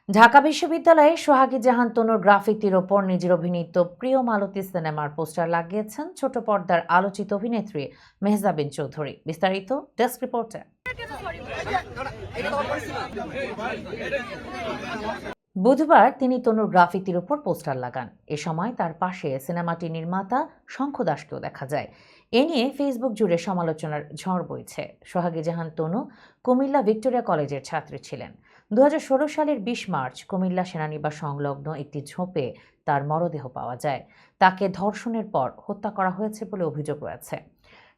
ঢাকা বিশ্ববিদ্যালয়ে সোহাগী জাহান তনুর গ্রাফিতির ওপর নিজের অভিনীত প্রিয় মালতী সিনেমার পোস্টার লাগিয়েছেন ছোট পর্দার আলোচিত অভিনেত্রী মেহজাবিন চৌধুরী। বিস্তারিত ডেস্ক রিপোর্টে। বুধবার তিনি তনুর গ্রাফিতির উপর পোস্টার লাগান। এ সময় তার পাশে সিনেমাটির নির্মাতা শঙ্খ দাসকেও দেখা যায়। এ নিয়ে ফেসবুক জুড়ে সমালোচনার ঝড় বইছে। সোহাগী জাহান তনু কুমিল্লা ভিক্টোরিয়া কলেজের ছাত্রী ছিলেন। 2016 সালের 20 মার্চ কুমিল্লা সেনানিবাস সংলগ্ন একটি ঝোপে তার মরদেহ পাওয়া যায়। তাকে ধর্ষণের পর হত্যা করা হয়েছে বলে অভিযোগ রয়েছে।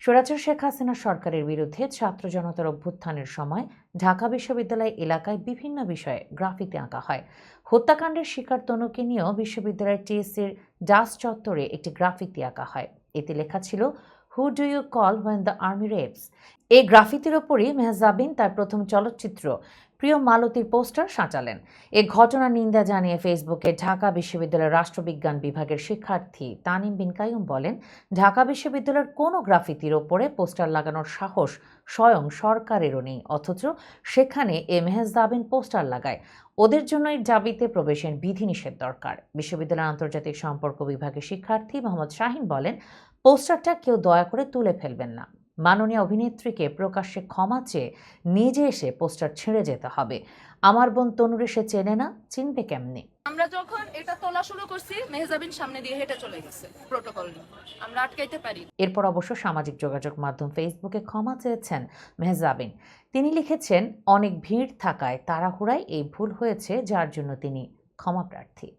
স্বৈরাচার শেখ হাসিনা সরকারের বিরুদ্ধে ছাত্র জনতার অভ্যুত্থানের সময় ঢাকা বিশ্ববিদ্যালয় এলাকায় বিভিন্ন বিষয়ে গ্রাফিতি আঁকা হয়। হত্যাকাণ্ডের শিকার তনুকে নিয়েও বিশ্ববিদ্যালয়ের টিএসসির ডাস চত্বরে একটি গ্রাফিতি আঁকা হয়। এতে লেখা ছিল, who do you call when the army rapes. এই গ্রাফিতির ওপরই মেহজাবিন তার প্রথম চলচ্চিত্র প্রিয় মালতীর পোস্টার সাঁচালেন। এ ঘটনার নিন্দা জানিয়ে ফেসবুকে ঢাকা বিশ্ববিদ্যালয়ের রাষ্ট্রবিজ্ঞান বিভাগের শিক্ষার্থী তানিম বিন কাইয়ুম বলেন, ঢাকা বিশ্ববিদ্যালয়ের কোনো গ্রাফিতির ওপরে পোস্টার লাগানোর সাহস স্বয়ং সরকারেরও নেই, অথচ সেখানে মেহজাবিন পোস্টার লাগায়। ওদের জন্য এই দাবিতে প্রবেশের বিধিনিষেধ দরকার। বিশ্ববিদ্যালয়ের আন্তর্জাতিক সম্পর্ক বিভাগের শিক্ষার্থী মোহাম্মদ শাহিন বলেন, পোস্টারটা কেউ দয়া করে তুলে ফেলবেন না। মাননীয় অভিনেত্রীকে প্রকাশ্যে ক্ষমা চেয়ে নিজে এসে পোস্টার ছেড়ে যেতে হবে। আমার বোন তনুরে সে চেনে না, চিনবে কেমনে? আমরা যখন এটা তোলা শুরু করছি, মেহজাবিন সামনে দিয়ে হেঁটে চলে গেছে প্রোটোকল নিয়ে। আমরা আটকাইতে পারি। এরপর অবশ্য সামাজিক যোগাযোগ মাধ্যম ফেসবুকে ক্ষমা চেয়েছেন মেহজাবিন। তিনি লিখেছেন, অনেক ভিড় থাকায় তাড়াহুড়ায় এই ভুল হয়েছে, যার জন্য তিনি ক্ষমা প্রার্থী।